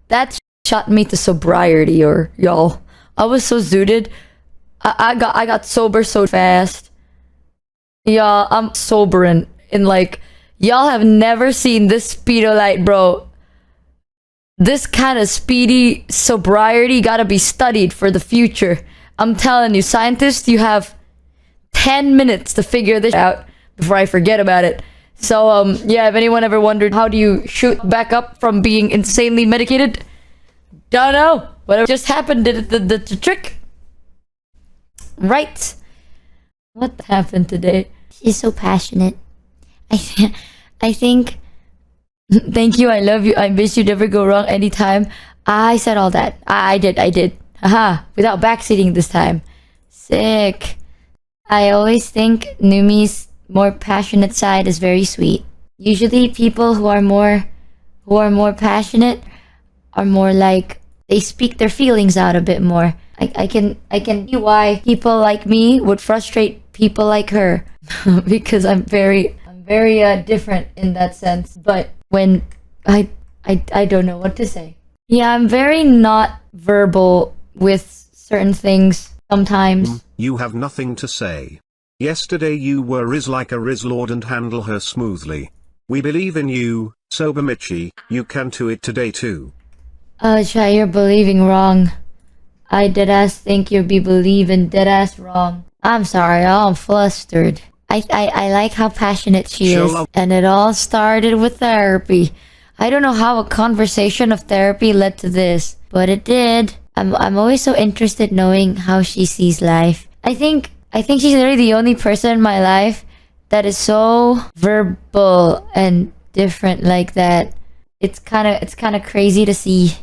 that shot me to sobriety, or y'all. I was so zooted. I got sober so fast. Y'all, I'm sobering in like, y'all have never seen this speedo light, bro. This kind of speedy sobriety gotta be studied for the future. I'm telling you, scientists, you have 10 minutes to figure this out before I forget about it. So, yeah, if anyone ever wondered how do you shoot back up from being insanely medicated, don't know. Whatever just happened did the trick. Right. What happened today? She's so passionate. I think. Thank you, I love you, I miss you, never go wrong anytime. I said all that. I did. Haha, without backseating this time. Sick. I always think Numi's more passionate side is very sweet. Usually people who are more passionate are more like, they speak their feelings out a bit more. I can see why people like me would frustrate people like her. Because I'm very different in that sense. But when I don't know what to say. Yeah, I'm very not verbal with certain things sometimes. You have nothing to say. Yesterday you were Riz like a Riz Lord and handle her smoothly. We believe in you, sober Michi, you can do it today too. Chai, you're believing wrong. I deadass think you be believing deadass wrong. I'm sorry, I'm flustered. I like how passionate she is. And it all started with therapy. I don't know how a conversation of therapy led to this, but it did. I'm always so interested knowing how she sees life. I think she's literally the only person in my life that is so verbal and different like that. It's kind of crazy to see.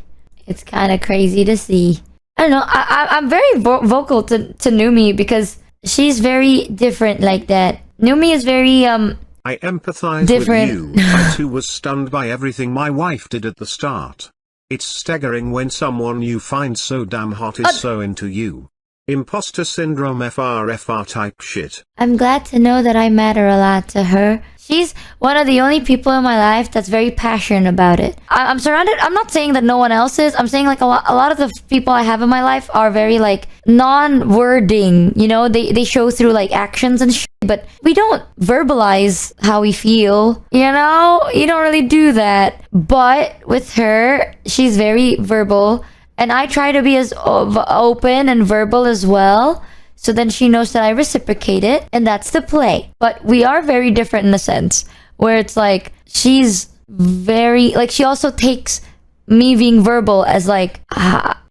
It's kind of crazy to see. I don't know. I'm very vocal to Numi because she's very different like that. Numi is very I empathize different. with you. I too was stunned by everything my wife did at the start. It's staggering when someone you find so damn hot is so into you. Imposter syndrome FR type shit. I'm glad to know that I matter a lot to her. She's one of the only people in my life that's very passionate about it. I'm surrounded. I'm not saying that no one else is. I'm saying like a lot of the people I have in my life are very like non-wording. You know, they show through like actions and shit, but we don't verbalize how we feel. You know, you don't really do that. But with her, she's very verbal, and I try to be as open and verbal as well. So then she knows that I reciprocate it, and that's the play. But we are very different in a sense, where it's like, she's very, like, she also takes me being verbal as like,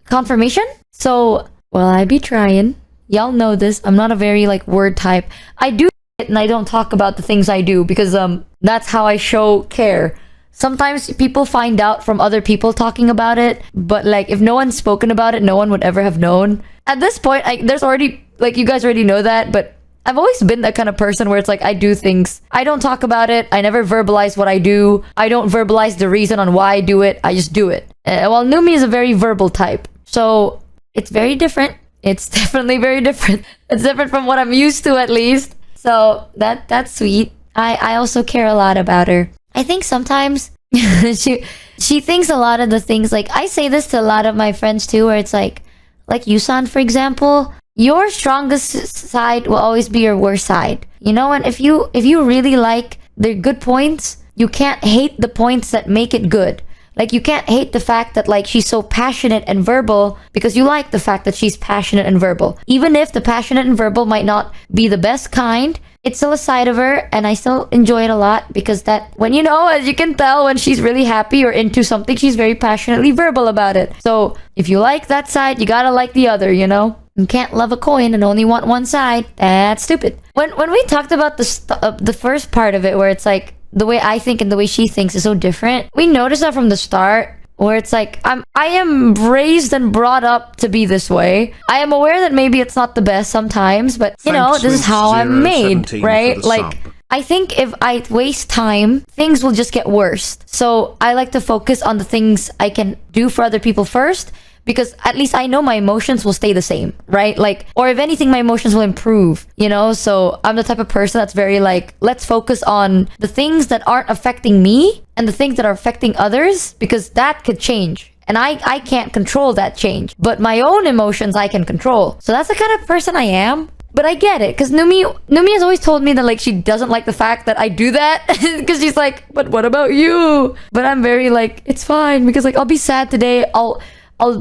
confirmation. So, well, I be trying. Y'all know this. I'm not a very like word type. I do it and I don't talk about the things I do because that's how I show care. Sometimes people find out from other people talking about it, but like if no one's spoken about it, no one would ever have known. At this point, there's already, like, you guys already know that, but I've always been that kind of person where it's like I do things. I don't talk about it. I never verbalize what I do. I don't verbalize the reason on why I do it. I just do it. Well, Numi is a very verbal type. So it's very different. It's definitely very different. It's different from what I'm used to, at least. So that's sweet. I also care a lot about her. I think sometimes she thinks a lot of the things, like I say this to a lot of my friends too, where it's like Yusan, for example, your strongest side will always be your worst side. You know, and if you really like the good points, you can't hate the points that make it good. Like, you can't hate the fact that like she's so passionate and verbal because you like the fact that she's passionate and verbal. Even if the passionate and verbal might not be the best kind, it's still a side of her, and I still enjoy it a lot because that, when you know, as you can tell, when she's really happy or into something, she's very passionately verbal about it. So if you like that side, you gotta like the other, you know? You can't love a coin and only want one side. That's stupid. When we talked about the first part of it, where it's like the way I think and the way she thinks is so different, we noticed that from the start, where it's like I am raised and brought up to be this way. I am aware that maybe it's not the best sometimes, but you know, this is how I'm made, right? Like, I think if I waste time, things will just get worse. So I like to focus on the things I can do for other people first, because at least I know my emotions will stay the same, right? Like, or if anything, my emotions will improve, you know? So I'm the type of person that's very like, let's focus on the things that aren't affecting me and the things that are affecting others, because that could change And I can't control that change. But my own emotions I can control. So that's the kind of person I am. But I get it, because Numi has always told me that like she doesn't like the fact that I do that, because she's like, but what about you? But I'm very like, it's fine, because like I'll be sad today, I'll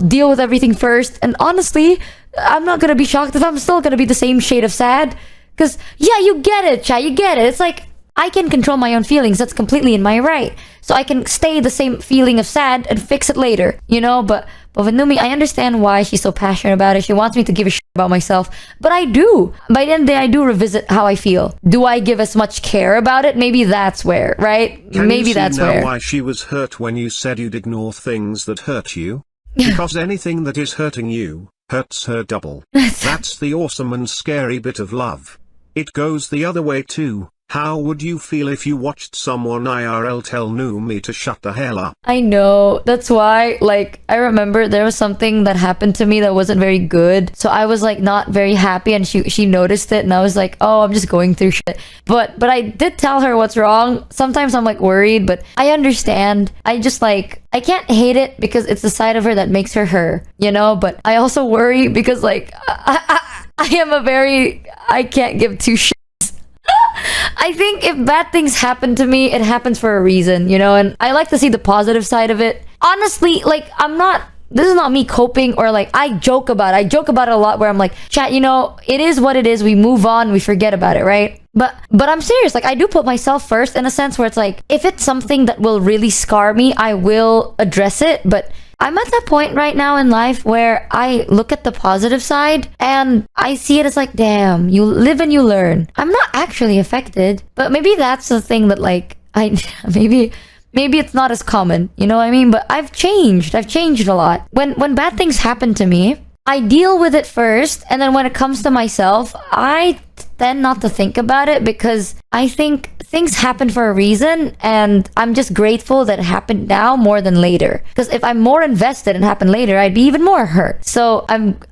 deal with everything first, and honestly, I'm not gonna be shocked if I'm still gonna be the same shade of sad, because yeah, you get it, chat, you get it. It's like I can control my own feelings. That's completely in my right. So I can stay the same feeling of sad and fix it later, you know. But with Numi, I understand why she's so passionate about it. She wants me to give a shit about myself, but I do. By the end of the day, I do revisit how I feel. Do I give as much care about it? Maybe that's where, right? Maybe that's now where. Why she was hurt when you said you'd ignore things that hurt you? Because anything that is hurting you hurts her double. That's the awesome and scary bit of love. It goes the other way too. How would you feel if you watched someone IRL tell Numi to shut the hell up? I know. That's why, like, I remember there was something that happened to me that wasn't very good. So I was like not very happy, and she noticed it, and I was like, oh, I'm just going through shit. But I did tell her what's wrong. Sometimes I'm like worried, but I understand. I just like, I can't hate it because it's the side of her that makes her her, you know? But I also worry because like I am a very, I can't give two shits. I think if bad things happen to me, it happens for a reason, you know? And I like to see the positive side of it. Honestly, like, this is not me coping, or like, I joke about it a lot, where I'm like, chat, you know, it is what it is. We move on, we forget about it, right? But I'm serious. Like, I do put myself first in a sense where it's like, if it's something that will really scar me, I will address it. But I'm at that point right now in life where I look at the positive side and I see it as like, damn, you live and you learn. I'm not actually affected, but maybe that's the thing that like, maybe it's not as common, you know what I mean? But I've changed a lot. When bad things happen to me, I deal with it first, and then when it comes to myself, I tend not to think about it, because I think things happen for a reason, and I'm just grateful that it happened now more than later. Because if I'm more invested and happened later, I'd be even more hurt. So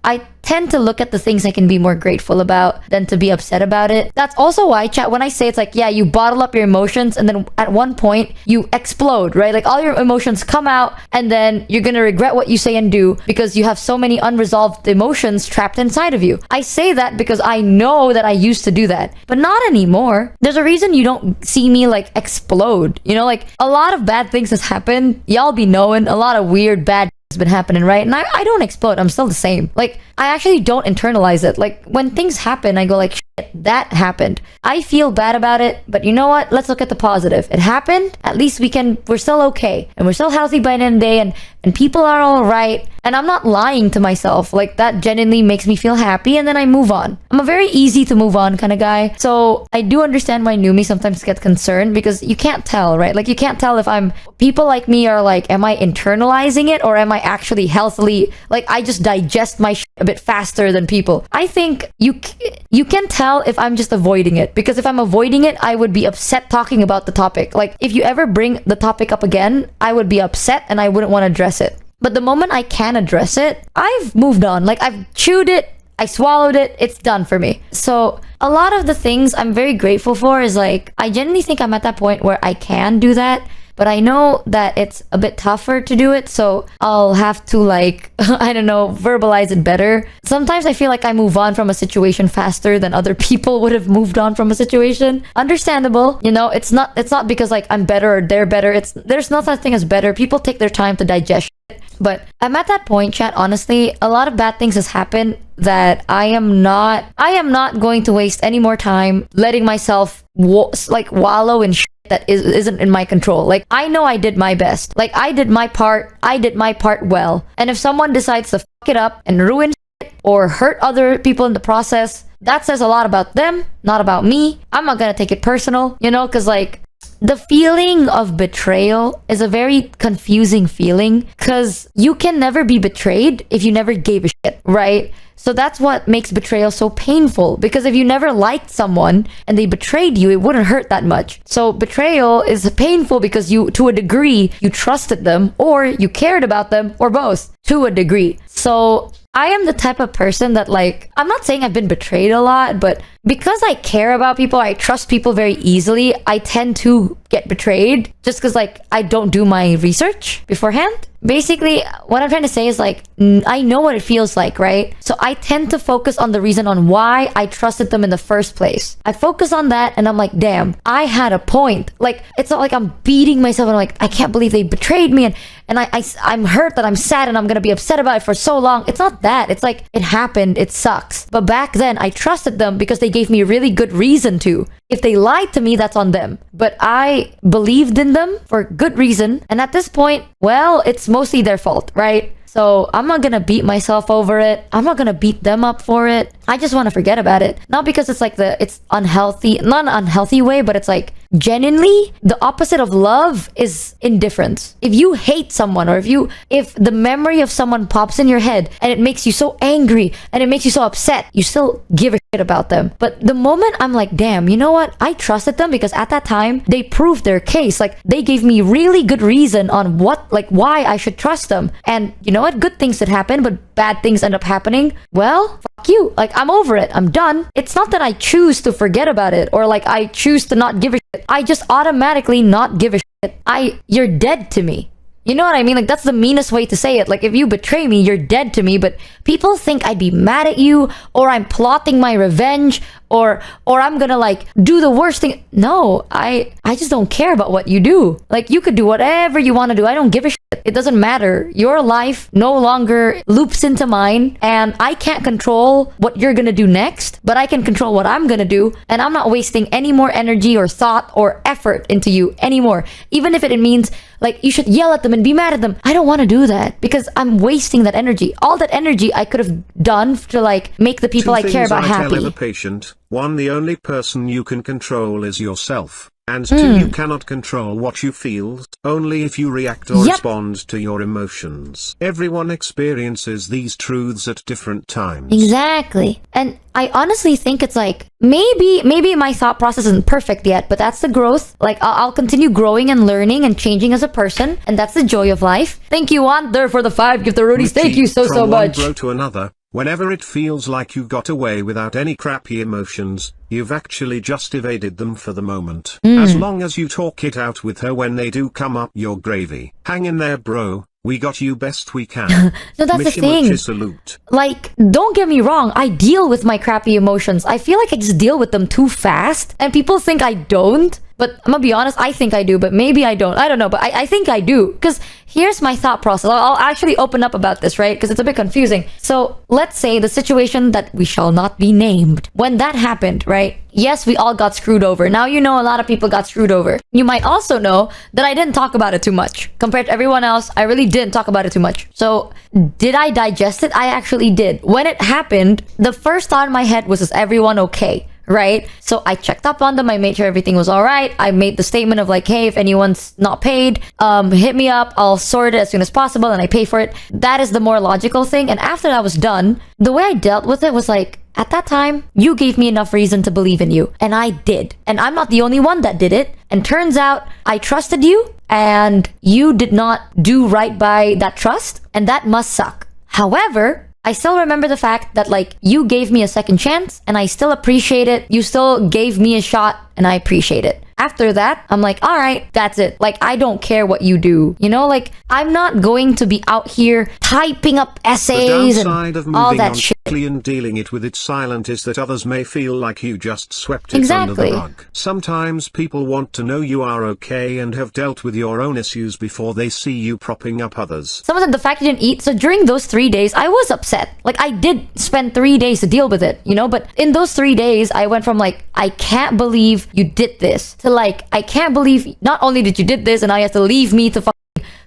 I tend to look at the things I can be more grateful about than to be upset about it. That's also why, chat, when I say it's like, yeah, you bottle up your emotions and then at one point you explode, right? Like all your emotions come out, and then you're gonna regret what you say and do because you have so many unresolved emotions trapped inside of you. I say that because I know that I used to do that, but not anymore. There's a reason you don't see me like explode, you know? Like a lot of bad things has happened. Y'all be knowing a lot of weird bad has been happening, right? And I don't explode. I'm still the same. Like, I actually don't internalize it. Like, when things happen, I go like, shit, that happened. I feel bad about it, but you know what? Let's look at the positive. It happened. At least we're still okay. And we're still healthy by the end of the day, and people are all right. And I'm not lying to myself. Like, that genuinely makes me feel happy, and then I move on. I'm a very easy to move on kind of guy. So I do understand why Numi sometimes gets concerned, because you can't tell, right? Like, you can't tell if people like me are like, am I internalizing it, or am I actually healthily, like, I just digest my shit a bit faster than people. I think you can tell if I'm just avoiding it, because if I'm avoiding it, I would be upset talking about the topic. Like, if you ever bring the topic up again, I would be upset and I wouldn't want to address it. But the moment I can address it, I've moved on. Like, I've chewed it, I swallowed it, it's done for me. So a lot of the things I'm very grateful for is like, I genuinely think I'm at that point where I can do that. But I know that it's a bit tougher to do it, so I'll have to like, I don't know, verbalize it better. Sometimes I feel like I move on from a situation faster than other people would have moved on from a situation. Understandable, you know, it's not because like I'm better or they're better. There's no such thing as better. People take their time to digest it. But I'm at that point, chat, honestly, a lot of bad things has happened that I am not going to waste any more time letting myself wallow in shit that isn't in my control. Like, I know I did my best. Like, I did my part well. And if someone decides to fuck it up and ruin shit or hurt other people in the process, that says a lot about them, not about me. I'm not gonna take it personal, you know, because like, the feeling of betrayal is a very confusing feeling, because you can never be betrayed if you never gave a shit, right? So that's what makes betrayal so painful, because if you never liked someone and they betrayed you, it wouldn't hurt that much. So betrayal is painful because to a degree, you trusted them, or you cared about them, or both, to a degree. So I am the type of person that, like, I'm not saying I've been betrayed a lot, but because I care about people, I trust people very easily, I tend to get betrayed. just because like I don't do my research beforehand. Basically, what I'm trying to say is like, I know what it feels like, right? So I tend to focus on the reason on why I trusted them in the first place. I focus on that and I'm like, damn, I had a point. Like, it's not like I'm beating myself and I'm like, I can't believe they betrayed me. And I'm hurt that I'm sad and I'm gonna be upset about it for so long. It's not that. It's like, it happened, it sucks. But back then, I trusted them because they gave me a really good reason to. If they lied to me, that's on them. But I believed in them for good reason. And at this point, well, it's mostly their fault, right? So I'm not gonna beat myself over it. I'm not gonna beat them up for it. I just want to forget about it. Not because it's like it's unhealthy, not an unhealthy way, but it's like genuinely the opposite of love is indifference. If you hate someone or if the memory of someone pops in your head and it makes you so angry and it makes you so upset, you still give a shit about them. But the moment I'm like, damn, you know what? I trusted them because at that time they proved their case. Like they gave me really good reason on why I should trust them. And you know what? Good things did happen, but bad things end up happening. Well, fuck you. Like I'm over it. I'm done. It's not that I choose to forget about it or like I choose to not give a shit. I just automatically not give a shit. You're dead to me. You know what I mean? Like that's the meanest way to say it. Like if you betray me, you're dead to me. But people think I'd be mad at you or I'm plotting my revenge or I'm gonna like do the worst thing. No, I just don't care about what you do. Like you could do whatever you want to do. I don't give a shit. It doesn't matter. Your life no longer loops into mine and I can't control what you're gonna do next, but I can control what I'm gonna do, and I'm not wasting any more energy or thought or effort into you anymore. Even if it means like you should yell at them and be mad at them. I don't want to do that because I'm wasting that energy. All that energy I could have done to like make the people I care about happy. Tell every patient. 1. The only person you can control is yourself. And 2. You cannot control what you feel, only if you react or respond to your emotions. Everyone experiences these truths at different times. Exactly. And I honestly think it's like, maybe my thought process isn't perfect yet, but that's the growth. Like, I'll continue growing and learning and changing as a person, and that's the joy of life. Thank you, Wander, for the 5 gift roadies. Thank you so much. From one bro to another. Whenever it feels like you got away without any crappy emotions, you've actually just evaded them for the moment. As long as you talk it out with her when they do come up, you're gravy. Hang in there, bro. We got you best we can. No, that's Michi, the thing. Michi, salute. Like, don't get me wrong. I deal with my crappy emotions. I feel like I just deal with them too fast. And people think I don't. But I'm gonna be honest, I think I do, but maybe I don't. I don't know, but I think I do. Because here's my thought process. I'll actually open up about this, right? Because it's a bit confusing. So let's say the situation that we shall not be named. When that happened, right? Yes, we all got screwed over. Now you know a lot of people got screwed over. You might also know that I didn't talk about it too much. Compared to everyone else, I really didn't talk about it too much. So did I digest it? I actually did. When it happened, the first thought in my head was, is everyone okay? Right? So I checked up on them. I made sure everything was all right. I made the statement of like, hey, if anyone's not paid, hit me up. I'll sort it as soon as possible and I pay for it. That is the more logical thing. And after that was done, the way I dealt with it was like, at that time, you gave me enough reason to believe in you. And I did. And I'm not the only one that did it. And turns out I trusted you and you did not do right by that trust. And that must suck. However, I still remember the fact that like you gave me a second chance and I still appreciate it. You still gave me a shot and I appreciate it. After that, I'm like, all right, that's it. Like, I don't care what you do. You know, like, I'm not going to be out here typing up essays and all that shit. And dealing it with it silent is that others may feel like you just swept it under the rug. Sometimes people want to know you are okay and have dealt with your own issues before they see you propping up others. Someone said the fact you didn't eat. So during those 3 days, I was upset. Like, I did spend 3 days to deal with it, you know? But in those 3 days, I went from like, I can't believe you did this, to like, I can't believe not only did you did this and now you have to leave me to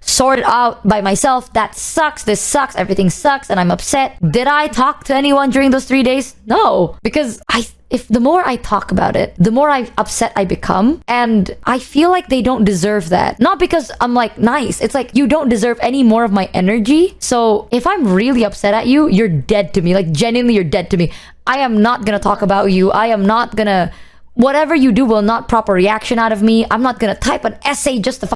sort it out by myself. That sucks. This sucks. Everything sucks and I'm upset. Did I talk to anyone during those 3 days? No, because if the more I talk about it, the more upset I become. And I feel like they don't deserve that. Not because I'm like nice. It's like you don't deserve any more of my energy. So if I'm really upset at you, you're dead to me. Like genuinely, you're dead to me. I am not gonna talk about you. I am not gonna... Whatever you do will not prop a reaction out of me. I'm not gonna type an essay just to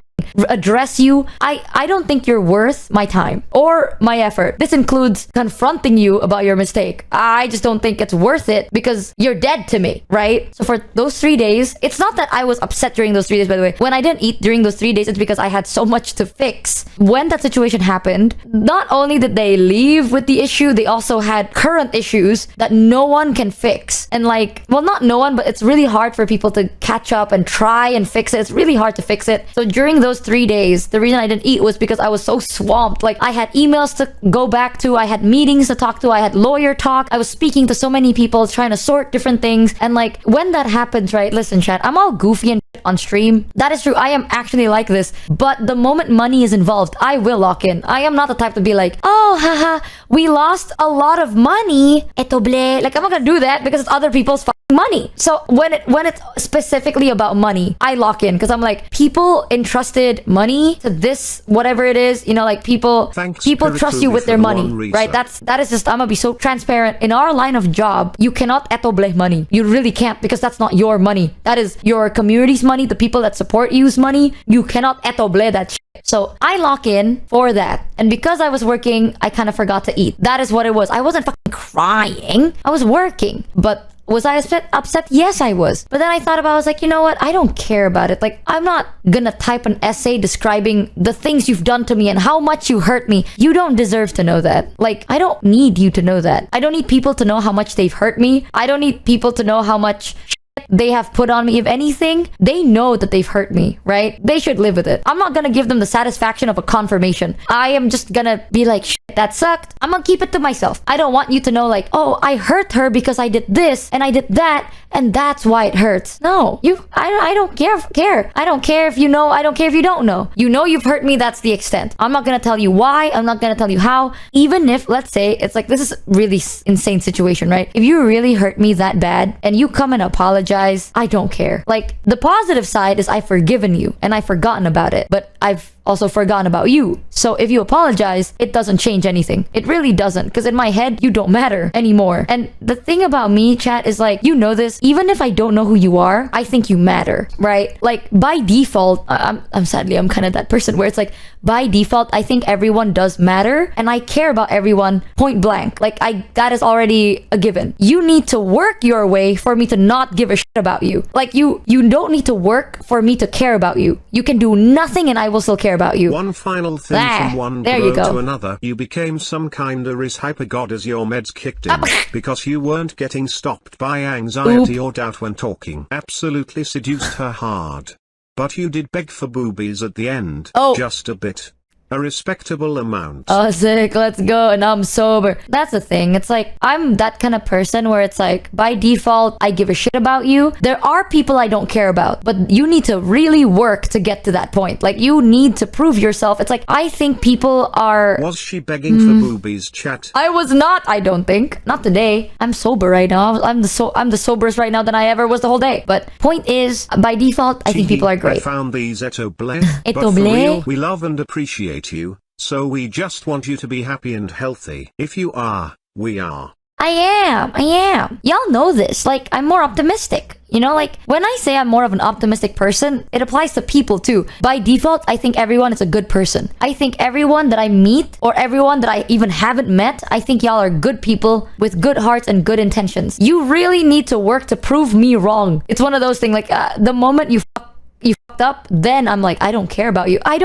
address you. I don't think you're worth my time or my effort. This includes confronting you about your mistake. I just don't think it's worth it because you're dead to me, right? So for those 3 days, it's not that I was upset during those 3 days, by the way. When I didn't eat during those 3 days, it's because I had so much to fix. When that situation happened, not only did they leave with the issue, they also had current issues that no one can fix. And like, well, not no one, but it's really hard for people to catch up and try and fix it. It's really hard to fix it. So during those 3 days, the reason I didn't eat was because I was so swamped. Like, I had emails to go back to, I had meetings to talk to, I had lawyer talk, I was speaking to so many people, trying to sort different things. And like, when that happens, right, listen chat, I'm all goofy and on stream. That is true, I am actually like this. But the moment money is involved, I will lock in. I am not the type to be like, oh haha, we lost a lot of money, eto ble. Like, I'm not gonna do that because it's other people's money. So when it's specifically about money, I lock in because I'm like, people entrusted money to this, whatever it is, you know, like people trust you with their money, right? That is just, I'm gonna be so transparent. In our line of job, you cannot etoble money. You really can't, because that's not your money. That is your community's money, the people that support you's money. You cannot etoble that shit. So I lock in for that. And because I was working, I kind of forgot to eat. That is what it was. I wasn't fucking crying. I was working. But was I upset? Yes, I was. But then I thought about it, I was like, you know what? I don't care about it. Like, I'm not gonna type an essay describing the things you've done to me and how much you hurt me. You don't deserve to know that. Like, I don't need you to know that. I don't need people to know how much they've hurt me. I don't need people to know how much they have put on me. If anything, they know that they've hurt me, right? They should live with it. I'm not gonna give them the satisfaction of a confirmation. I am just gonna be like, shit, that sucked. I'm gonna keep it to myself. I don't want you to know like, oh, I hurt her because I did this and I did that and that's why it hurts. No, I don't care. I don't care if you know, I don't care if you don't know. You know you've hurt me, that's the extent. I'm not gonna tell you why, I'm not gonna tell you how. Even if, let's say, it's like, this is really insane situation, right? If you really hurt me that bad and you come and apologize, I don't care. Like, the positive side is I've forgiven you and I've forgotten about it, but I've also forgotten about you. So if you apologize, it doesn't change anything. It really doesn't, because in my head, you don't matter anymore. And the thing about me, chat, is like, you know this, even if I don't know who you are, I think you matter, right? Like, by default, I'm kind of that person where it's like, by default, I think everyone does matter and I care about everyone point blank. Like, that is already a given. You need to work your way for me to not give a shit about you. Like, you don't need to work for me to care about you. You can do nothing and I will still care about you. One final thing from one bro to another. You became some kinda hyper god as your meds kicked in because you weren't getting stopped by anxiety or doubt when talking. Absolutely seduced her hard. But you did beg for boobies at the end. Oh. Just a bit. A respectable amount. Oh, sick, let's go, and I'm sober. That's the thing. It's like, I'm that kind of person where it's like, by default, I give a shit about you. There are people I don't care about, but you need to really work to get to that point. Like, you need to prove yourself. It's like, I think people are... Was she begging for boobies, chat? I was not, I don't think. Not today. I'm sober right now. I'm the soberest right now than I ever was the whole day. But point is, by default, I think people are great. I found these etoble. But for real, we love and appreciate you, so we just want you to be happy and healthy. If you are, we are. I am. Y'all know this. Like, I'm more optimistic. You know, like, when I say I'm more of an optimistic person, it applies to people too. By default, I think everyone is a good person. I think everyone that I meet, or everyone that I even haven't met, I think y'all are good people with good hearts and good intentions. You really need to work to prove me wrong. It's one of those things, like, the moment you fucked up, then I'm like, I don't care about you. I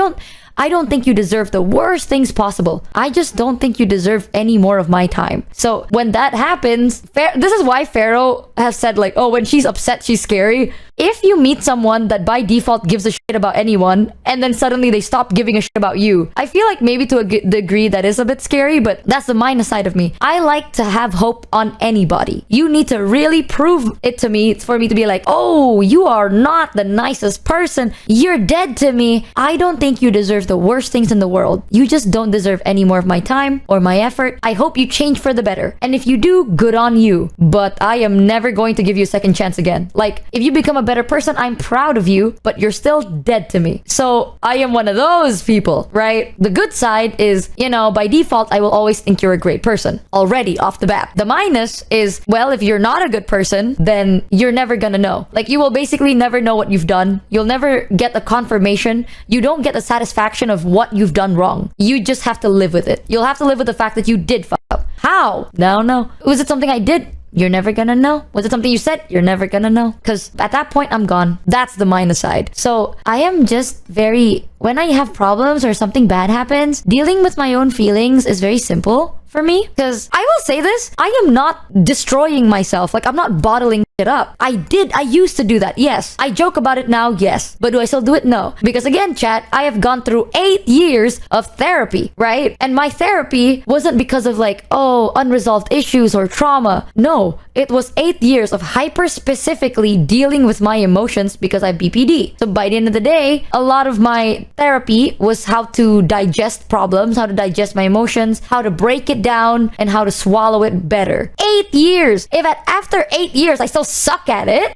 don't think you deserve the worst things possible. I just don't think you deserve any more of my time. So when that happens, this is why Pharaoh has said, like, oh, when she's upset, she's scary. If you meet someone that by default gives a shit about anyone, and then suddenly they stop giving a shit about you, I feel like maybe to a degree that is a bit scary, but that's the minus side of me. I like to have hope on anybody. You need to really prove it to me for me to be like, oh, you are not the nicest person. You're dead to me. I don't think you deserve deserve the worst things in the world. You just don't deserve any more of my time or my effort. I hope you change for the better. And if you do, good on you. But I am never going to give you a second chance again. Like, if you become a better person, I'm proud of you, but you're still dead to me. So I am one of those people, right? The good side is, you know, by default, I will always think you're a great person already off the bat. The minus is, well, if you're not a good person, then you're never gonna know. Like, you will basically never know what you've done. You'll never get a confirmation. You don't get the satisfaction of what you've done wrong. You just have to live with it. You'll have to live with the fact that you did fuck up. How? No. Was it something I did? You're never gonna know. Was it something you said? You're never gonna know. Because at that point, I'm gone. That's the minus side. So I am just very... When I have problems or something bad happens, dealing with my own feelings is very simple for me. Because I will say this, I am not destroying myself. Like, I'm not bottling it up. I used to do that, yes. I joke about it now, yes. But do I still do it? No. Because again, chat, I have gone through 8 years of therapy, right? And my therapy wasn't because of like, oh, unresolved issues or trauma. No, it was 8 years of hyper specifically dealing with my emotions because I have BPD. So by the end of the day, a lot of my therapy was how to digest problems, how to digest my emotions, how to break it down, and how to swallow it better. 8 years! If after 8 years I still suck at it,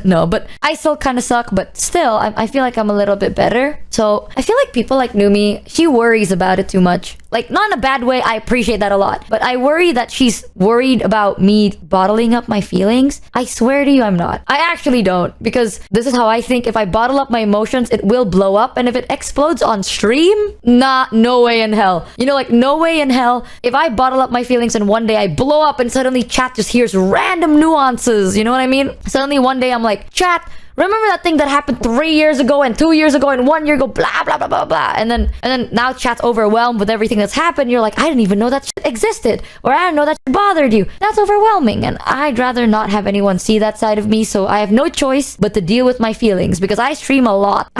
no, but I still kind of suck, but still, I feel like I'm a little bit better. So I feel like people like Numi, she worries about it too much. Like, not in a bad way, I appreciate that a lot. But I worry that she's worried about me bottling up my feelings. I swear to you, I'm not. I actually don't. Because this is how I think. If I bottle up my emotions, it will blow up. And if it explodes on stream, no way in hell. You know, like, no way in hell. If I bottle up my feelings and one day I blow up and suddenly chat just hears random nuances, you know what I mean? Suddenly one day I'm like, chat, remember that thing that happened 3 years ago and 2 years ago and 1 year ago, blah, blah, blah, blah, blah. And then now chat's overwhelmed with everything that's happened. You're like, I didn't even know that shit existed. Or I didn't know that shit bothered you. That's overwhelming. And I'd rather not have anyone see that side of me. So I have no choice but to deal with my feelings because I stream a lot.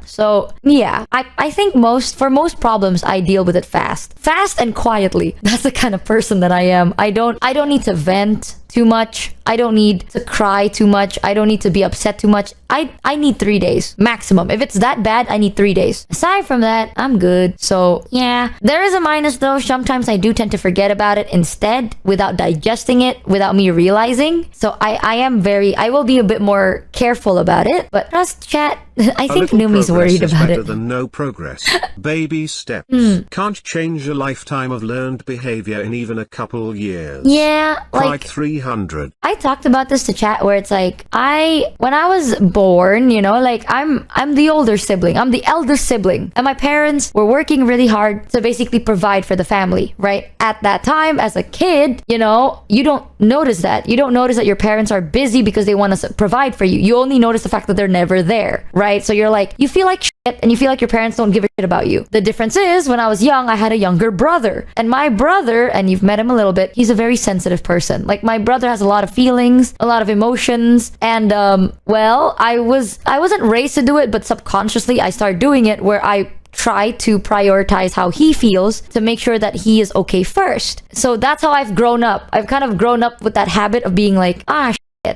So yeah, I think for most problems, I deal with it fast and quietly. That's the kind of person that I am. I don't need to vent too much. I don't need to cry too much. I don't need to be upset too much. I need 3 days maximum. If it's that bad, I need 3 days. Aside from that, I'm good. So yeah, there is a minus though. Sometimes I do tend to forget about it instead without digesting it, without me realizing. So I will be a bit more careful about it. But trust chat, I think Numi's worried about better it. Than no progress. Baby steps. Can't change a lifetime of learned behavior in even a couple years. Yeah, Like 300. I talked about this to chat where it's like when I was born, you know, like I'm the older sibling. I'm the eldest sibling. And my parents were working really hard to basically provide for the family, right? At that time, as a kid, you know, you don't notice that. You don't notice that your parents are busy because they want to provide for you. You only notice the fact that they're never there, right? So you're like, you feel like shit and you feel like your parents don't give a shit about you. The difference is when I was young, I had a younger brother. And my brother, and you've met him a little bit, he's a very sensitive person. Like, my brother has a lot of feelings, a lot of emotions, and well, I wasn't raised to do it, but subconsciously I started doing it where I try to prioritize how he feels to make sure that he is okay first. So that's how I've grown up. I've kind of grown up with that habit of being like,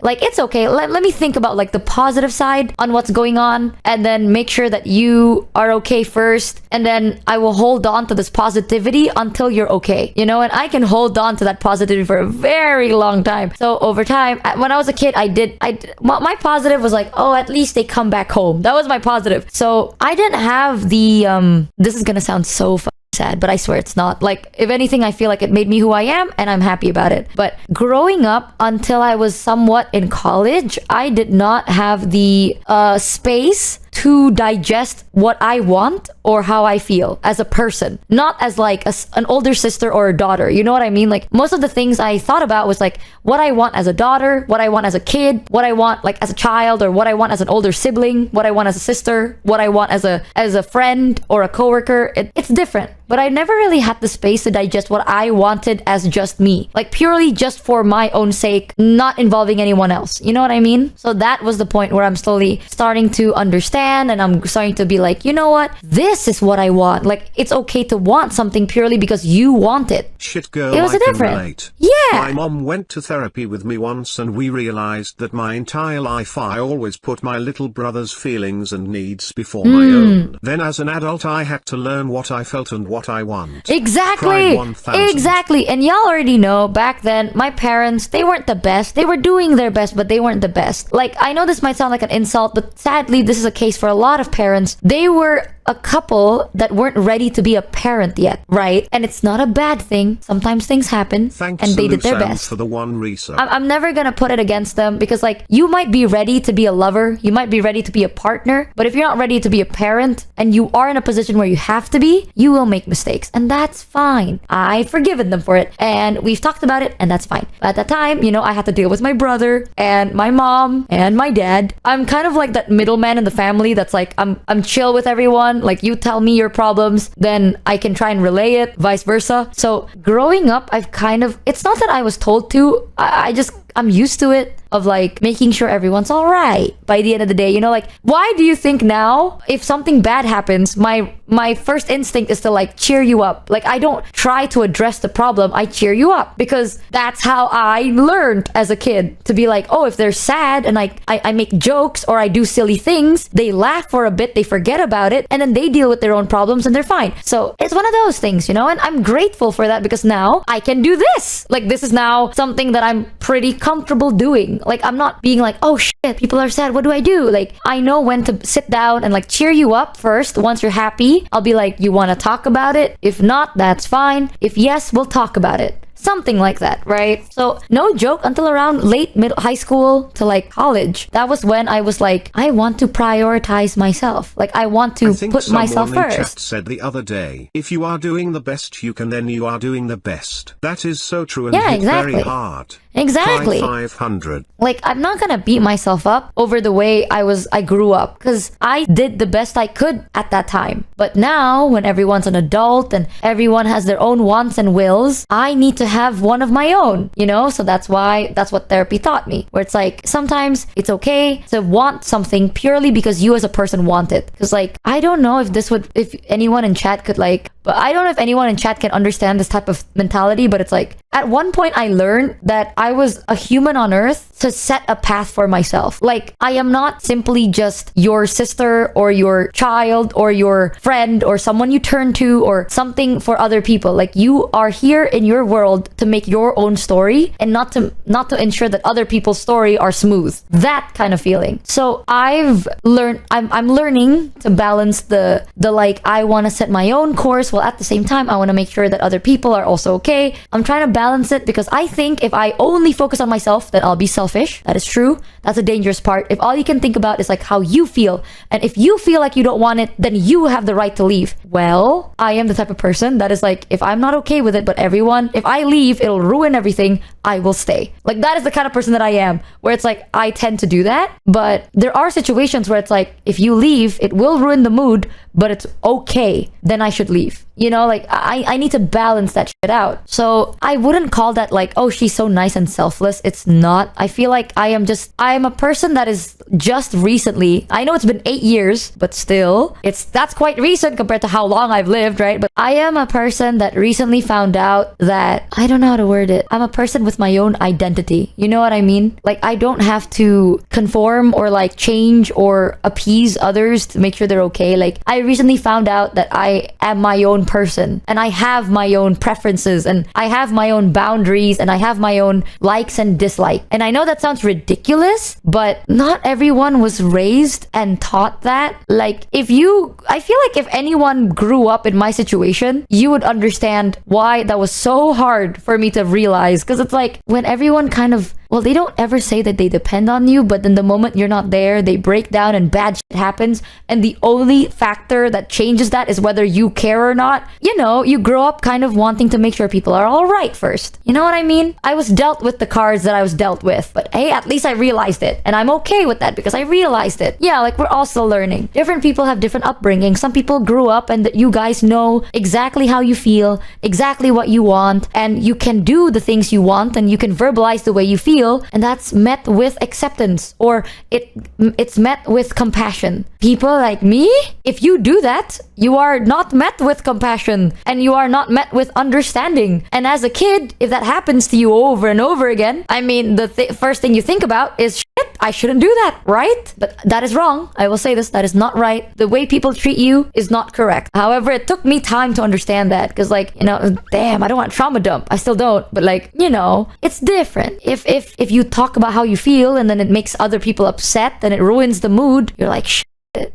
like, it's okay. Let me think about like the positive side on what's going on and then make sure that you are okay first. And then I will hold on to this positivity until you're okay. You know, and I can hold on to that positivity for a very long time. So over time, when I was a kid, my positive was like, oh, at least they come back home. That was my positive. So I didn't have the, this is gonna sound so sad, but I swear it's not. Like, if anything, I feel like it made me who I am and I'm happy about it. But growing up until I was somewhat in college, I did not have the space to digest what I want or how I feel as a person, not as like an older sister or a daughter. You know what I mean? Like, most of the things I thought about was like what I want as a daughter, what I want as a kid, what I want like as a child, or what I want as an older sibling, what I want as a sister, what I want as a friend or a coworker. It's different. But I never really had the space to digest what I wanted as just me, like purely just for my own sake, not involving anyone else. You know what I mean? So that was the point where I'm slowly starting to understand fan, and I'm starting to be like, you know what? This is what I want. Like, it's okay to want something purely because you want it. Shit girl, It was I can different. relate. Yeah. My mom went to therapy with me once and we realized that my entire life I always put my little brother's feelings and needs before my own. Then as an adult I had to learn what I felt and what I want. Exactly. Pride 1000. Exactly. And y'all already know, back then, my parents, they weren't the best. They were doing their best, but they weren't the best. Like, I know this might sound like an insult, but sadly, this is a case for a lot of parents. They were a couple that weren't ready to be a parent yet, right? And it's not a bad thing. Sometimes things happen, Thanks and they did their Sam, best. for the one resub. I'm never gonna put it against them because, like, you might be ready to be a lover, you might be ready to be a partner, but if you're not ready to be a parent and you are in a position where you have to be, you will make mistakes, and that's fine. I've forgiven them for it, and we've talked about it, and that's fine. But at that time, you know, I had to deal with my brother and my mom and my dad. I'm kind of like that middleman in the family that's like, I'm chill with everyone. Like, you tell me your problems, then I can try and relay it, vice versa. So growing up, I've kind of, it's not that I was told to, I'm used to it, of like making sure everyone's all right by the end of the day. You know, like, why do you think now if something bad happens, my first instinct is to like cheer you up? Like, I don't try to address the problem, I cheer you up, because that's how I learned as a kid to be like, oh, if they're sad and I make jokes or I do silly things, they laugh for a bit, they forget about it, and then they deal with their own problems and they're fine. So it's one of those things, you know, and I'm grateful for that because now I can do this. Like, this is now something that I'm pretty comfortable doing. Like, I'm not being like, oh shit, people are sad, what do I do? Like, I know when to sit down and like cheer you up first. Once you're happy, I'll be like, you want to talk about it? If not, that's fine. If yes, we'll talk about it. Something like that, right? So no joke, until around late middle high school to like college, that was when I was like, I want to prioritize myself. Like, I want to put myself someone in chat first. said the other day, if you are doing the best you can, then you are doing the best. That is so true and Yeah, hit exactly. very hard. Exactly. 500. Like, I'm not gonna beat myself up over the way I grew up, because I did the best I could at that time. But now, when everyone's an adult and everyone has their own wants and wills, I need to have one of my own, you know? So that's what therapy taught me, where it's like, sometimes it's okay to want something purely because you as a person want it. Because, like, I don't know if anyone in chat could like, but I don't know if anyone in chat can understand this type of mentality, but it's like, at one point I learned that I was a human on earth to set a path for myself. Like, I am not simply just your sister or your child or your friend or someone you turn to or something for other people. Like, you are here in your world to make your own story and not to ensure that other people's story are smooth. That kind of feeling. So I've learned, I'm learning to balance the like, I want to set my own course while at the same time I want to make sure that other people are also okay. I'm trying to balance it because I think if I only focus on myself, then I'll be selfish. That is true. That's a dangerous part. If all you can think about is like how you feel, and if you feel like you don't want it, then you have the right to leave. Well, I am the type of person that is like, if I'm not okay with it, but if I leave, it'll ruin everything, I will stay. Like, that is the kind of person that I am, where it's like, I tend to do that. But there are situations where it's like, if you leave, it will ruin the mood, but it's okay, then I should leave. You know, like, I need to balance that shit out. So I wouldn't call that like, oh, she's so nice and selfless. It's not. I feel like I am a person that is just recently, I know it's been 8 years, but still, that's quite recent compared to how long I've lived, right? But I am a person that recently found out that, I don't know how to word it, I'm a person with my own identity. You know what I mean? Like, I don't have to conform or like change or appease others to make sure they're okay. Like, I recently found out that I am my own person and I have my own preferences and I have my own boundaries and I have my own likes and dislikes. And I know that sounds ridiculous, but not everyone was raised and taught that. Like, I feel like if anyone grew up in my situation, you would understand why that was so hard for me to realize. Because it's like, when everyone kind of, well, they don't ever say that they depend on you, but then the moment you're not there, they break down and bad shit happens. And the only factor that changes that is whether you care or not. You know, you grow up kind of wanting to make sure people are all right first. You know what I mean? I was dealt with the cards that I was dealt with, but hey, at least I realized it. And I'm okay with that because I realized it. Yeah, like, we're all still learning. Different people have different upbringing. Some people grew up and you guys know exactly how you feel, exactly what you want, and you can do the things you want and you can verbalize the way you feel, and that's met with acceptance, or it's met with compassion. people like me, if you do that, you are not met with compassion and you are not met with understanding. And as a kid, if that happens to you over and over again, I mean, the first thing you think about is, shit, I shouldn't do that, right? But that is wrong. I will say this, that is not right. The way people treat you is not correct. However, it took me time to understand that, because like, you know, damn, I don't want trauma dump. I still don't, but like, you know, it's different. If you talk about how you feel and then it makes other people upset, then it ruins the mood. You're like, shit.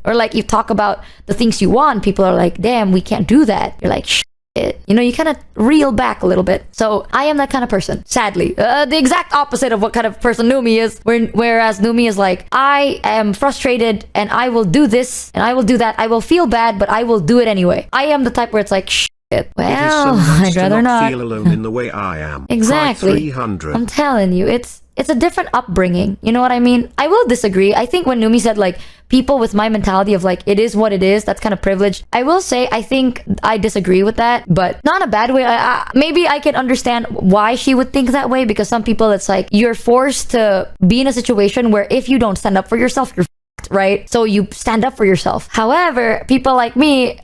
Or like you talk about the things you want, people are like, damn, we can't do that. You're like, shit. You know, you kind of reel back a little bit. So I am that kind of person, sadly. The exact opposite of what kind of person Numi is. Whereas Numi is like, I am frustrated and I will do this and I will do that. I will feel bad, but I will do it anyway. I am the type where it's like, shit. Well, I'd rather not feel alone in the way I am. Exactly. 300. I'm telling you, it's a different upbringing. You know what I mean? I will disagree. I think when Numi said like people with my mentality of like it is what it is, that's kind of privileged. I will say I think I disagree with that, but not in a bad way. Maybe I can understand why she would think that way, because some people it's like you're forced to be in a situation where if you don't stand up for yourself, you're right? So you stand up for yourself. However, people like me,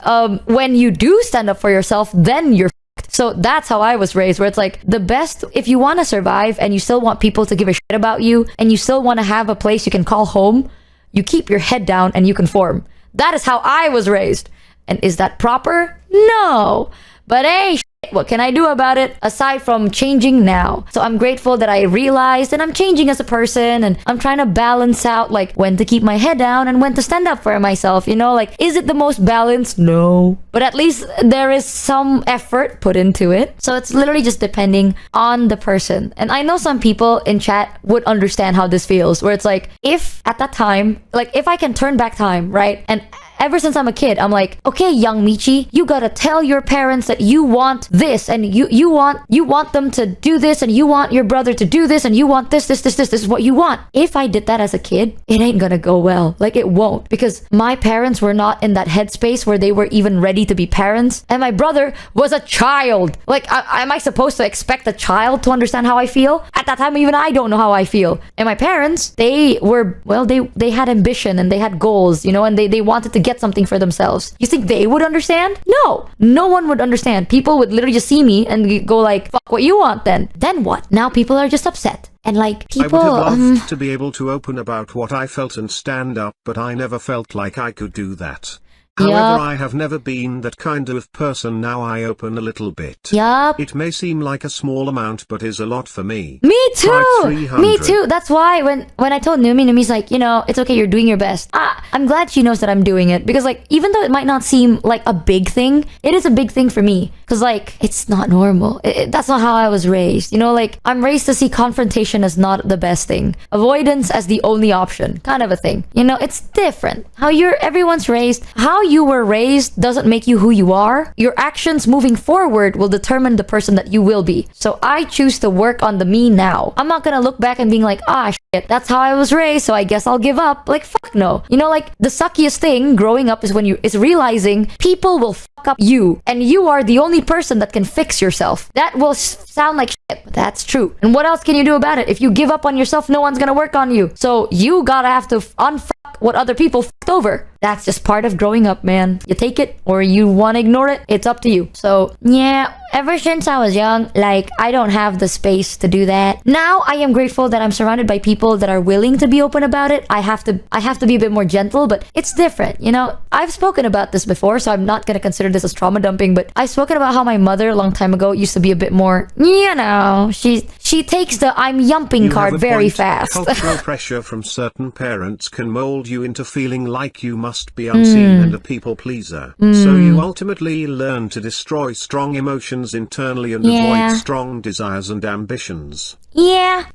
when you do stand up for yourself, then you're f***ed. So that's how I was raised, where it's like the best, if you want to survive and you still want people to give a shit about you and you still want to have a place you can call home, you keep your head down and you conform. That is how I was raised. And is that proper? No. But hey, what can I do about it aside from changing now? So I'm grateful that I realized and I'm changing as a person, and I'm trying to balance out like when to keep my head down and when to stand up for myself. You know, like, is it the most balanced? No. But at least there is some effort put into it. So it's literally just depending on the person. And I know some people in chat would understand how this feels, where it's like, if at that time, like if I can turn back time, right? And ever since I'm a kid, I'm like, okay, young Michi, you gotta tell your parents that you want this, and you want them to do this, and you want your brother to do this, and you want this is what you want. If I did that as a kid, it ain't gonna go well. Like, it won't, because my parents were not in that headspace where they were even ready to be parents, and my brother was a child. Like, am I supposed to expect a child to understand how I feel? At that time, even I don't know how I feel. And my parents, they were, well, they had ambition and they had goals, you know, and they wanted to get something for themselves. You think they would understand? No one would understand. People would literally just see me and go like, fuck what you want then. Then what? Now people are just upset. And like, people, I would have loved to be able to open about what I felt and stand up, but I never felt like I could do that. However, I have never been that kind of person. Now I open a little bit. Yup. It may seem like a small amount, but is a lot for me. Me too. Me too. That's why when I told Numi's like, you know, it's okay, you're doing your best. I'm glad she knows that I'm doing it, because like, even though it might not seem like a big thing, it is a big thing for me, because like, it's not normal. That's not how I was raised. You know, like, I'm raised to see confrontation as not the best thing, avoidance as the only option, kind of a thing. You know, it's different. How everyone's raised, how you were raised doesn't make you who you are. Your actions moving forward will determine the person that you will be. So I choose to work on the me now. I'm not gonna look back and being like, shit, that's how I was raised, so I guess I'll give up. Like, fuck no. You know, like, the suckiest thing growing up is realizing people will fuck up you, and you are the only person that can fix yourself. That will sound like shit, but that's true. And what else can you do about it? If you give up on yourself, no one's gonna work on you. So you gotta have to unfuck what other people fucked over. That's just part of growing up, man. You take it or you want to ignore it. It's up to you. So yeah, ever since I was young, like, I don't have the space to do that. Now I am grateful that I'm surrounded by people that are willing to be open about it. I have to be a bit more gentle, but it's different. You know, I've spoken about this before, so I'm not gonna consider this as trauma dumping, but I've spoken about how my mother a long time ago used to be a bit more, you know, she takes the I'm yumping card very fast. Cultural pressure from certain parents can mold you into feeling like you must be unseen and a people pleaser. So you ultimately learn to destroy strong emotions internally and avoid strong desires and ambitions. Yeah.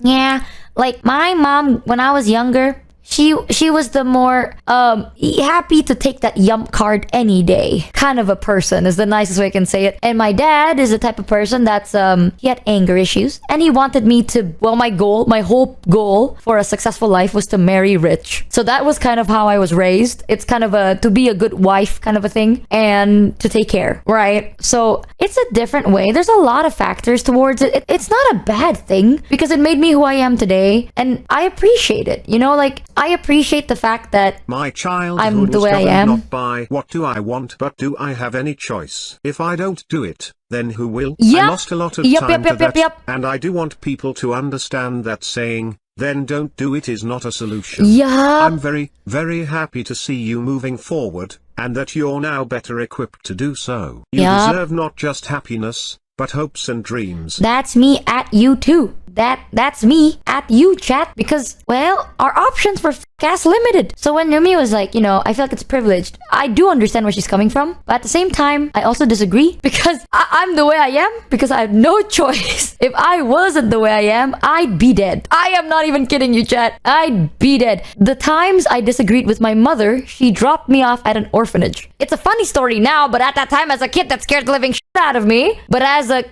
Like, my mom, when I was younger, she was the more happy to take that yump card any day kind of a person, is the nicest way I can say it. And my dad is the type of person that's he had anger issues, and he wanted me to, well, my whole goal for a successful life was to marry rich. So that was kind of how I was raised. It's kind of to be a good wife kind of a thing, and to take care, right? So it's a different way. There's a lot of factors towards it. It's not a bad thing, because it made me who I am today, and I appreciate it. You know, like, I appreciate the fact that My childhood I'm the was way I governed am. not by what do I want but do I have any choice. If I don't do it, then who will? Yep. I lost a lot of Yep, time yep, to yep, yep, that, yep. and I do want people to understand that saying, then don't do it is not a solution. Yeah. I'm very, very happy to see you moving forward, and that you're now better equipped to do so. You Yup. deserve not just happiness, but hopes and dreams. That's me at you too. That's me at you, chat. Because, well, our options were f***ass limited. So when Numi was like, you know, I feel like it's privileged, I do understand where she's coming from. But at the same time, I also disagree. Because I'm the way I am. Because I have no choice. If I wasn't the way I am, I'd be dead. I am not even kidding you, chat. I'd be dead. The times I disagreed with my mother, she dropped me off at an orphanage. It's a funny story now, but at that time, as a kid, that scared the living shit out of me. But as a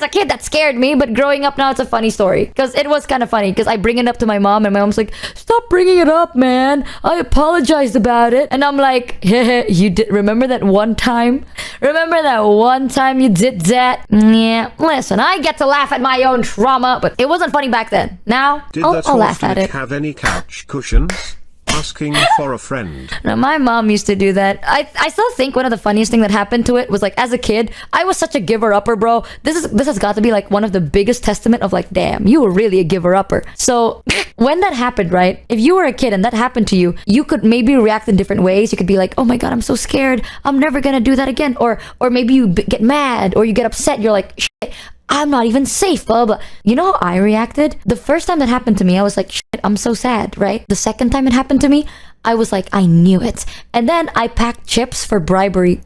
kid, that scared me. But growing up now, it's a funny story. Because it was kind of funny. Because I bring it up to my mom, and my mom's like, stop bringing it up, man. I apologized about it. And I'm like, you did remember that one time? Remember that one time you did that? Yeah. Listen, I get to laugh at my own trauma, but it wasn't funny back then. Now, Did I'll that laugh at orphanage it. have any couch cushions? Asking for a friend. Now, my mom used to do that. I still think one of the funniest thing that happened to it was like, as a kid, I was such a giver-upper, bro. This has got to be like one of the biggest testament of like, damn, you were really a giver-upper. So when that happened, right? If you were a kid and that happened to you, you could maybe react in different ways. You could be like, oh my god, I'm so scared. I'm never gonna do that again. Or maybe you get mad or you get upset. You're like, shit, I'm not even safe, blah, blah. You know how I reacted? The first time that happened to me, I was like, shit, I'm so sad, right? The second time it happened to me, I was like, I knew it. And then I packed chips for bribery.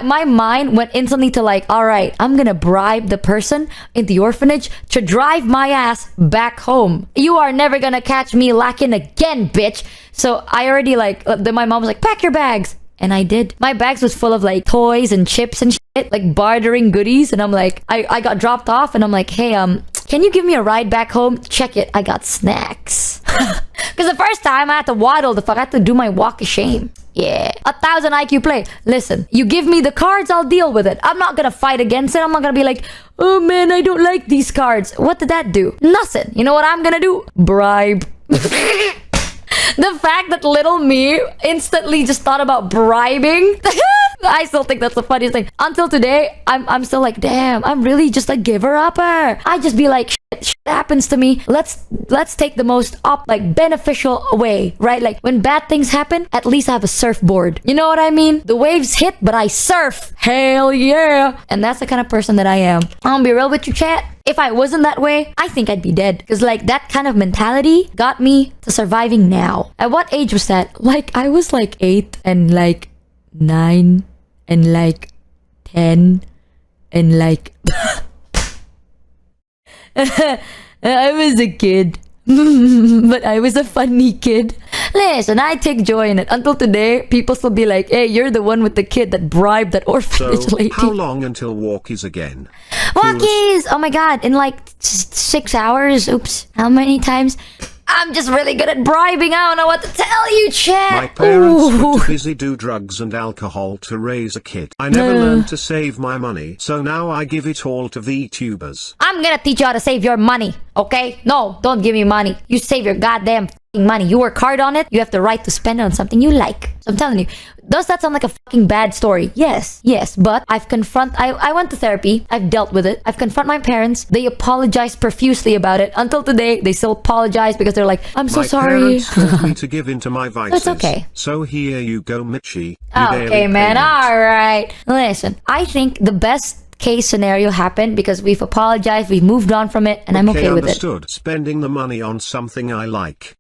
My mind went instantly to like, all right, I'm gonna bribe the person in the orphanage to drive my ass back home. You are never gonna catch me lacking again, bitch. So I already like, then my mom was like, pack your bags. And I did. My bags was full of like toys and chips and shit, like bartering goodies. And I'm like, I got dropped off and I'm like, hey, can you give me a ride back home? Check it, I got snacks. Because the first time I had to waddle the fuck, I had to do my walk of shame. Yeah. 1,000 IQ play. Listen, you give me the cards, I'll deal with it. I'm not gonna fight against it. I'm not gonna be like, oh man, I don't like these cards. What did that do? Nothing. You know what I'm gonna do? Bribe. The fact that little me instantly just thought about bribing. I still think that's the funniest thing. Until today, I'm still like, damn, I'm really just a giver-upper. I just be like, shit happens to me. Let's take the most beneficial way, right? Like when bad things happen, at least I have a surfboard. You know what I mean? The waves hit, but I surf. Hell yeah. And that's the kind of person that I am. I'll be real with you, chat. If I wasn't that way, I think I'd be dead. Because like that kind of mentality got me to surviving now. At what age was that? Like I was like 8 and like 9 and like 10 and like I was a kid. But I was a funny kid. Listen, I take joy in it. Until today, people still be like, hey, you're the one with the kid that bribed that orphanage So, lady. how long until walkies again? Walkies! Oh my god, in like 6 hours. Oops. How many times? I'm just really good at bribing. I don't know what to tell you, chat. My parents were Ooh. too busy do drugs and alcohol to raise a kid. I never learned to save my money, so now I give it all to Vtubers. I'm gonna teach you how to save your money, okay? No, don't give me money. You save your goddamn f***ing money. You work hard on it, you have the right to spend it on something you like. So I'm telling you, does that sound like a fucking bad story? Yes, but I went to therapy, I've dealt with it, I've confronted my parents, they apologized profusely about it. Until today, they still apologize because they're like, I'm so My sorry. parents taught me to give in to my vices. It's okay. So here you go, Michi. Okay, man, alright. Listen, I think the best case scenario happened because we've apologized, we've moved on from it, and I'm okay with it. Understood. Spending the money on something I like.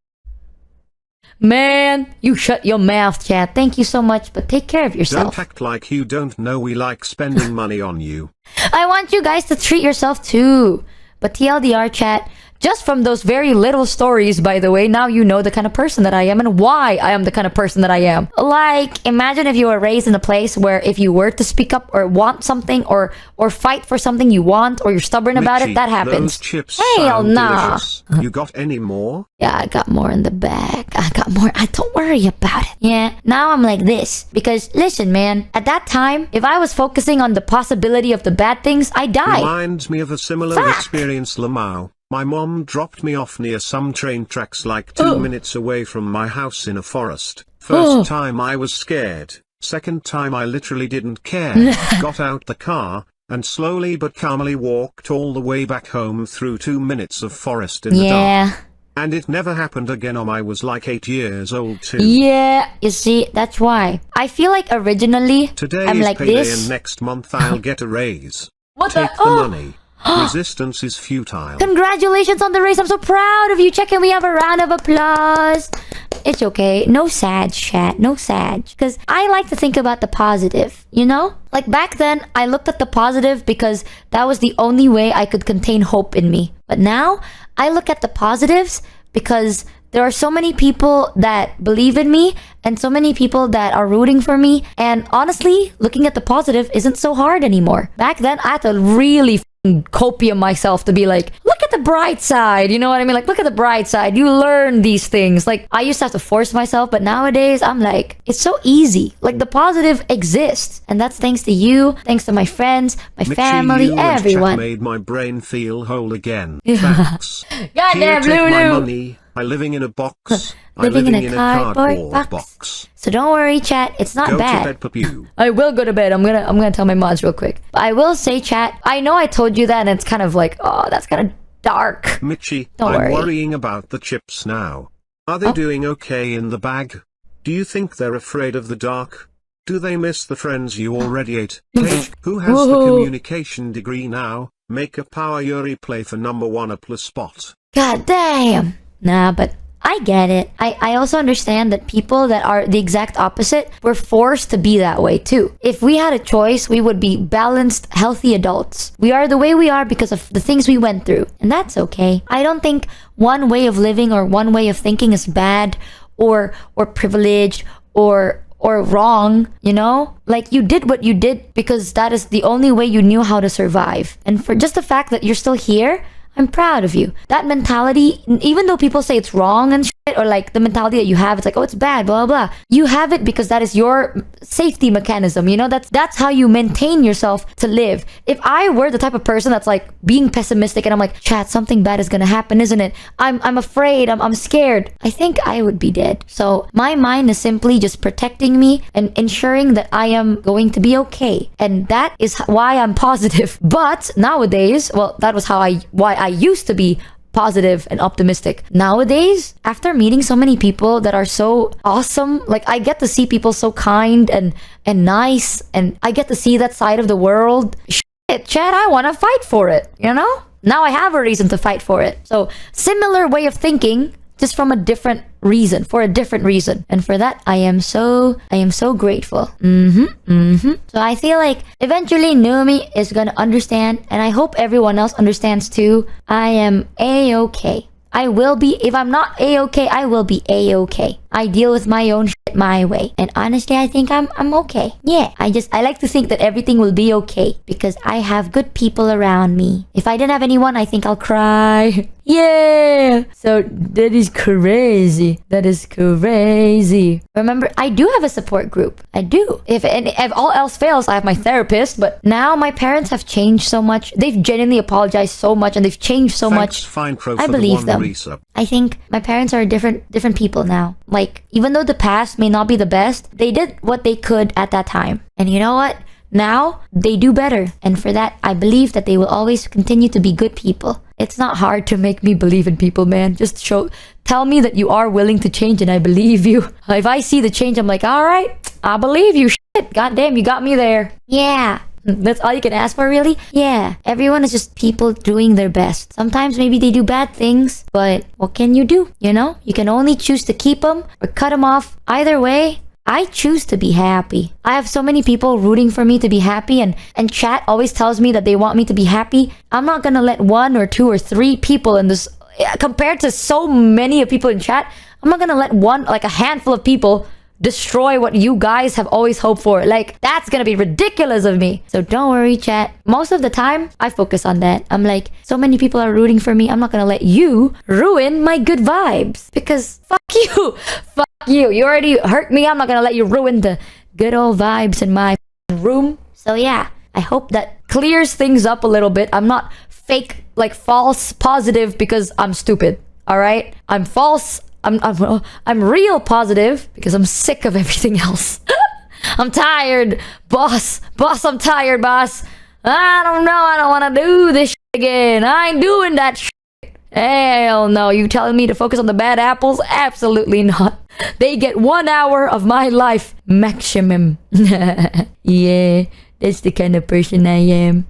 Man, you shut your mouth, chat. Thank you so much, but take care of yourself. Don't act like you don't know we like spending money on you. I want you guys to treat yourself too. But TLDR, chat, just from those very little stories, by the way, now you know the kind of person that I am and why I am the kind of person that I am. Like, imagine if you were raised in a place where if you were to speak up or want something or fight for something you want or you're stubborn about it, Michi, that happens. Those chips Hell sound nah. delicious. You got any more? Yeah, I got more in the bag. I got more. Don't worry about it. Yeah, now I'm like this. Because, listen, man, at that time, if I was focusing on the possibility of the bad things, I die. Reminds me of a similar Fuck. experience, Lamau. My mom dropped me off near some train tracks like 2 minutes away from my house in a forest. First time I was scared. Second time I literally didn't care. Got out the car, and slowly but calmly walked all the way back home through 2 minutes of forest in the dark. And it never happened again. I was like 8 years old too. Yeah, you see, that's why. I feel like originally, Today I'm is like payday this. and next month I'll get a raise. What Take the? the money. Resistance is futile. Congratulations on the race. I'm so proud of you. Check in. We have a round of applause. It's okay. No sad, chat. No sad. Because I like to think about the positive, you know? Like back then, I looked at the positive because that was the only way I could contain hope in me. But now, I look at the positives because there are so many people that believe in me and so many people that are rooting for me. And honestly, looking at the positive isn't so hard anymore. Back then, I had to really copium myself to be like, look at the bright side. You know what I mean? Like, look at the bright side. You learn these things. Like, I used to have to force myself, but nowadays I'm like, it's so easy. Like, the positive exists. And that's thanks to you, thanks to my friends, my Michi, family, you and chat everyone. made my brain feel whole again. Thanks. Goddamn, Here, take my Lulu. money. I living in a box. Living in a cardboard cardboard box. So don't worry, chat. It's not Go bad. to bed, Papu. I will go to bed. I'm gonna tell my mods real quick. But I will say, chat. I know I told you that, and it's kind of like, oh, that's kind of dark. Michi, Don't I'm worry. worrying about the chips now. Are they doing okay in the bag? Do you think they're afraid of the dark? Do they miss the friends you already ate? Paige, who has the Whoa. communication degree now? Make a Power Yuri play for number 1 a plus spot. God damn. Nah, but I get it. I also understand that people that are the exact opposite were forced to be that way too. If we had a choice, we would be balanced, healthy adults. We are the way we are because of the things we went through, and that's okay. I don't think one way of living or one way of thinking is bad or privileged or wrong, you know? Like, you did what you did because that is the only way you knew how to survive. And for just the fact that you're still here, I'm proud of you. That mentality, even though people say it's wrong and shit, or like the mentality that you have, it's like, oh, it's bad, blah, blah, blah. You have it because that is your safety mechanism, you know? That's how you maintain yourself to live. If I were the type of person that's like being pessimistic and I'm like, chat, something bad is gonna happen, isn't it? I'm afraid, I'm scared. I think I would be dead. So my mind is simply just protecting me and ensuring that I am going to be okay. And that is why I'm positive. But nowadays, well, that was why I used to be positive and optimistic. Nowadays, after meeting so many people that are so awesome, like I get to see people so kind and nice, and I get to see that side of the world. Shit, Chad, I want to fight for it, you know? Now I have a reason to fight for it. So, similar way of thinking, just from a different reason, for a different reason. And for that, I am so grateful. So I feel like eventually Numi is gonna understand, and I hope everyone else understands too. I am A-okay. I will be, if I'm not A-okay, I will be A-okay. I deal with my own shit my way. And honestly, I think I'm okay. Yeah, I like to think that everything will be okay because I have good people around me. If I didn't have anyone, I think I'll cry. Yeah! So that is crazy. That is crazy. Remember, I do have a support group. I do. If all else fails, I have my therapist. But now my parents have changed so much. They've genuinely apologized so much and they've changed so much. Fine Crow I for believe the them. resub. I think my parents are different people now. Like, even though the past may not be the best, they did what they could at that time. And you know what? Now, they do better. And for that, I believe that they will always continue to be good people. It's not hard to make me believe in people, man. Just tell me that you are willing to change and I believe you. If I see the change, I'm like, all right, I believe you. Shit, goddamn, you got me there. Yeah. That's all you can ask for, really? Yeah. Everyone is just people doing their best. Sometimes maybe they do bad things, but what can you do? You know? You can only choose to keep them or cut them off. Either way, I choose to be happy. I have so many people rooting for me to be happy, and chat always tells me that they want me to be happy. I'm not gonna let 1 or 2 or 3 people in this, compared to so many of people in chat, I'm not gonna let a handful of people destroy what you guys have always hoped for. Like, that's gonna be ridiculous of me. So don't worry, chat. Most of the time, I focus on that. I'm like, so many people are rooting for me. I'm not gonna let you ruin my good vibes. Because fuck you. Fuck you. You already hurt me. I'm not gonna let you ruin the good old vibes in my room. So yeah, I hope that clears things up a little bit. I'm not fake, like false positive because I'm stupid. All right, I'm false. I'm real positive because I'm sick of everything else. I'm tired, boss. Boss, I'm tired, boss. I don't know. I don't want to do this shit again. I ain't doing that shit. Hell no. You telling me to focus on the bad apples? Absolutely not. They get 1 hour of my life maximum. Yeah, that's the kind of person I am.